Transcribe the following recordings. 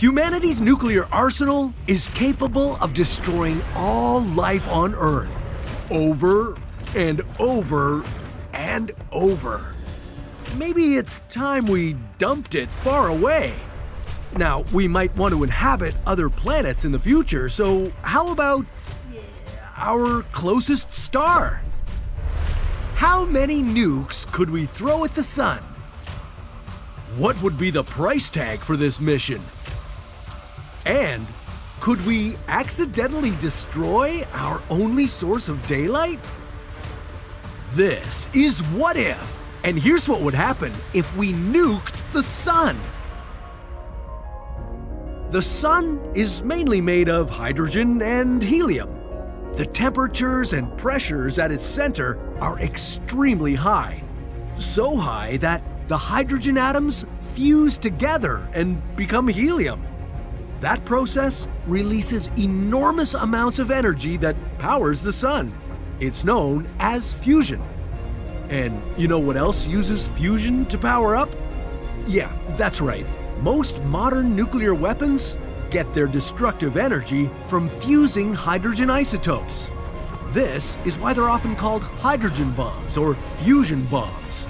Humanity's nuclear arsenal is capable of destroying all life on Earth, over and over and over. Maybe it's time we dumped it far away. Now, we might want to inhabit other planets in the future, so how about our closest star? How many nukes could we throw at the sun? What would be the price tag for this mission? And could we accidentally destroy our only source of daylight? This is What If, and here's what would happen if we nuked the sun. The sun is mainly made of hydrogen and helium. The temperatures and pressures at its center are extremely high. So high that the hydrogen atoms fuse together and become helium. That process releases enormous amounts of energy that powers the sun. It's known as fusion. And you know what else uses fusion to power up? Yeah, that's right. Most modern nuclear weapons get their destructive energy from fusing hydrogen isotopes. This is why they're often called hydrogen bombs or fusion bombs.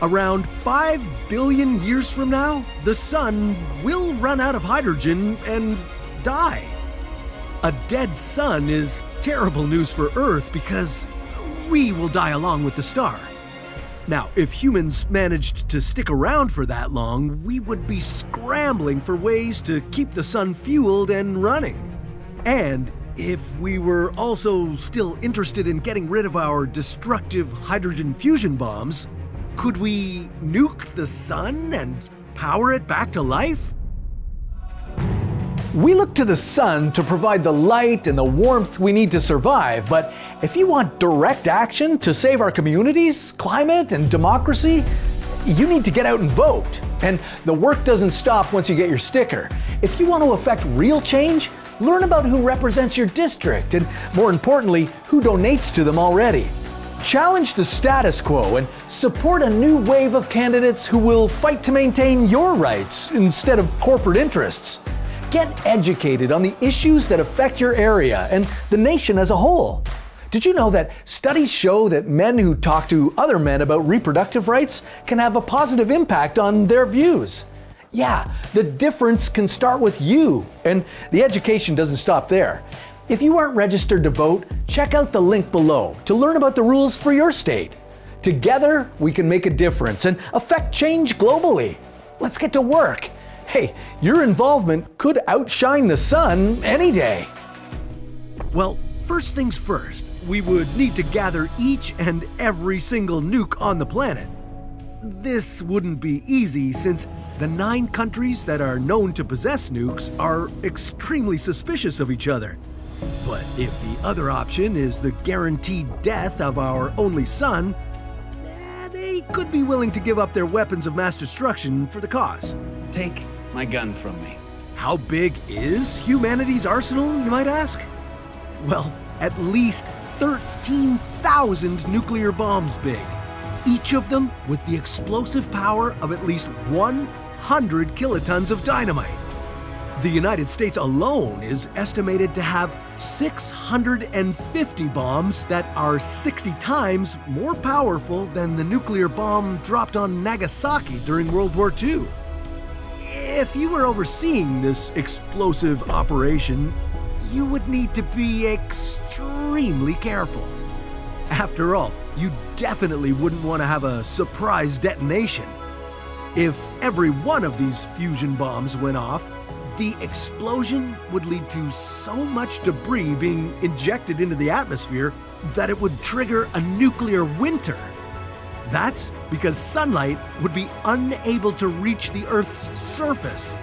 Around 5 billion years from now, the sun will run out of hydrogen and die. A dead sun is terrible news for Earth because we will die along with the star. Now, if humans managed to stick around for that long, we would be scrambling for ways to keep the sun fueled and running. And if we were also still interested in getting rid of our destructive hydrogen fusion bombs, could we nuke the sun and power it back to life? We look to the sun to provide the light and the warmth we need to survive, but if you want direct action to save our communities, climate, and democracy, you need to get out and vote. And the work doesn't stop once you get your sticker. If you want to affect real change, learn about who represents your district and, more importantly, who donates to them already. Challenge the status quo and support a new wave of candidates who will fight to maintain your rights instead of corporate interests. Get educated on the issues that affect your area and the nation as a whole. Did you know that studies show that men who talk to other men about reproductive rights can have a positive impact on their views? Yeah, the difference can start with you, and the education doesn't stop there. If you aren't registered to vote, check out the link below to learn about the rules for your state. Together, we can make a difference and affect change globally. Let's get to work. Hey, your involvement could outshine the sun any day. Well, first things first, we would need to gather each and every single nuke on the planet. This wouldn't be easy since the 9 countries that are known to possess nukes are extremely suspicious of each other. But if the other option is the guaranteed death of our only sun, they could be willing to give up their weapons of mass destruction for the cause. Take my gun from me. How big is humanity's arsenal, you might ask? Well, at least 13,000 nuclear bombs big, each of them with the explosive power of at least 100 kilotons of dynamite. The United States alone is estimated to have 650 bombs that are 60 times more powerful than the nuclear bomb dropped on Nagasaki during World War II. If you were overseeing this explosive operation, you would need to be extremely careful. After all, you definitely wouldn't want to have a surprise detonation. If every one of these fusion bombs went off, the explosion would lead to so much debris being injected into the atmosphere that it would trigger a nuclear winter. That's because sunlight would be unable to reach the Earth's surface.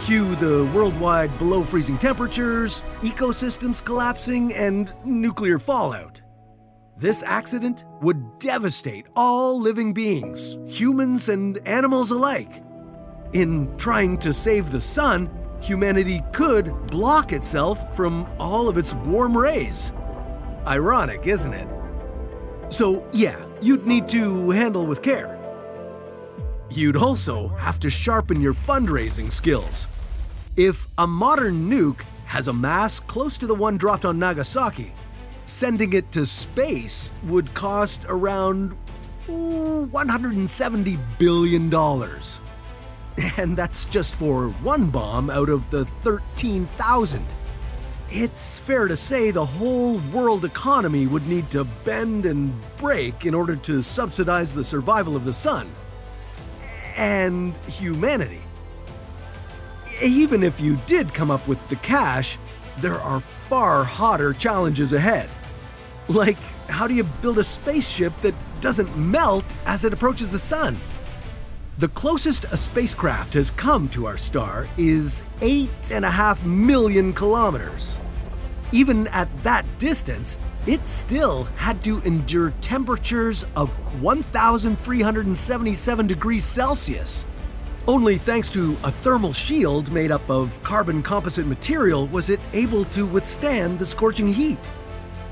Cue the worldwide below freezing temperatures, ecosystems collapsing, and nuclear fallout. This accident would devastate all living beings, humans and animals alike. In trying to save the sun, humanity could block itself from all of its warm rays. Ironic, isn't it? So yeah, you'd need to handle with care. You'd also have to sharpen your fundraising skills. If a modern nuke has a mass close to the one dropped on Nagasaki, sending it to space would cost around $170 billion. And that's just for one bomb out of the 13,000. It's fair to say the whole world economy would need to bend and break in order to subsidize the survival of the sun and humanity. Even if you did come up with the cash, there are far hotter challenges ahead. Like, how do you build a spaceship that doesn't melt as it approaches the sun? The closest a spacecraft has come to our star is 8.5 million kilometers. Even at that distance, it still had to endure temperatures of 1,377 degrees Celsius. Only thanks to a thermal shield made up of carbon composite material was it able to withstand the scorching heat.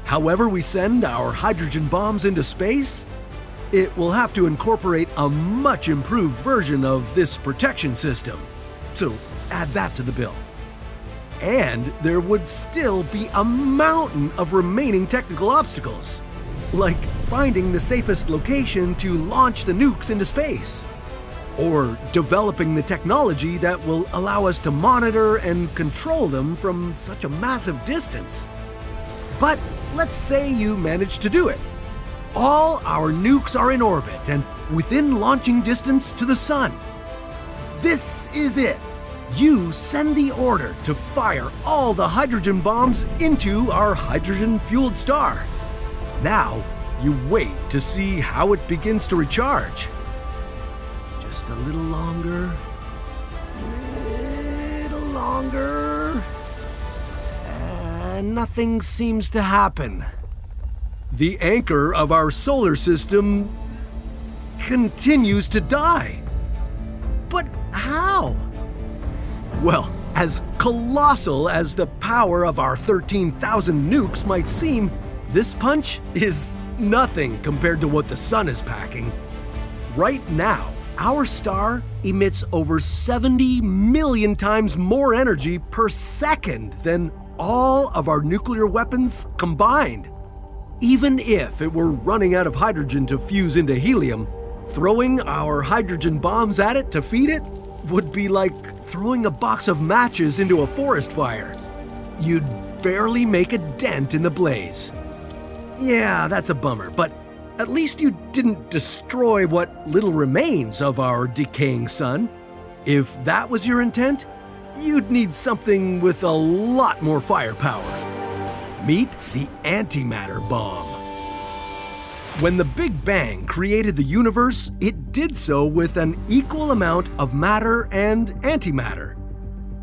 However we send our hydrogen bombs into space, it will have to incorporate a much improved version of this protection system. So add that to the bill. And there would still be a mountain of remaining technical obstacles, like finding the safest location to launch the nukes into space, or developing the technology that will allow us to monitor and control them from such a massive distance. But let's say you manage to do it. All our nukes are in orbit and within launching distance to the sun. This is it. You send the order to fire all the hydrogen bombs into our hydrogen-fueled star. Now, you wait to see how it begins to recharge. Just a little longer. Little longer. And nothing seems to happen. The anchor of our solar system continues to die. But how? Well, as colossal as the power of our 13,000 nukes might seem, this punch is nothing compared to what the sun is packing. Right now, our star emits over 70 million times more energy per second than all of our nuclear weapons combined. Even if it were running out of hydrogen to fuse into helium, throwing our hydrogen bombs at it to feed it would be like throwing a box of matches into a forest fire. You'd barely make a dent in the blaze. Yeah, that's a bummer, but at least you didn't destroy what little remains of our decaying sun. If that was your intent, you'd need something with a lot more firepower. Meet the antimatter bomb. When the Big Bang created the universe, it did so with an equal amount of matter and antimatter.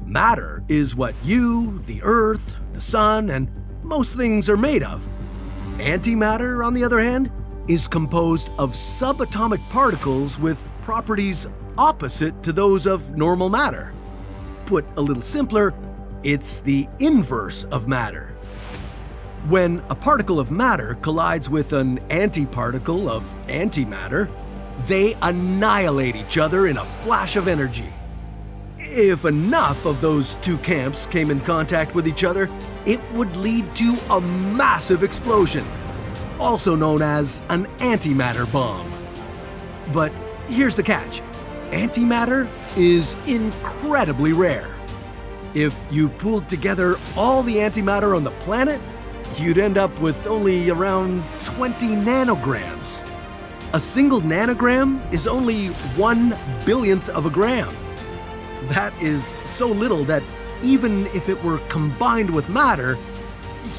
Matter is what you, the Earth, the Sun, and most things are made of. Antimatter, on the other hand, is composed of subatomic particles with properties opposite to those of normal matter. Put a little simpler, it's the inverse of matter. When a particle of matter collides with an antiparticle of antimatter, they annihilate each other in a flash of energy. If enough of those two camps came in contact with each other, it would lead to a massive explosion, also known as an antimatter bomb. But here's the catch. Antimatter is incredibly rare. If you pooled together all the antimatter on the planet, you'd end up with only around 20 nanograms. A single nanogram is only 1/1000th of a gram. That is so little that even if it were combined with matter,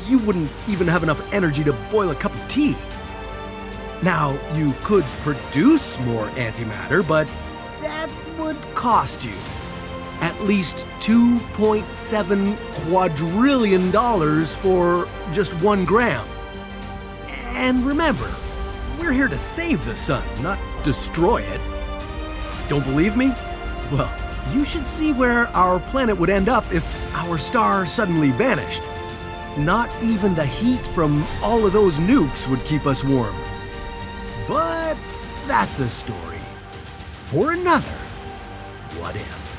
you wouldn't even have enough energy to boil a cup of tea. Now, you could produce more antimatter, but that would cost you at least $2.7 quadrillion for just 1 gram. And remember, we're here to save the sun, not destroy it. Don't believe me? Well, you should see where our planet would end up if our star suddenly vanished. Not even the heat from all of those nukes would keep us warm. But that's a story for another What If.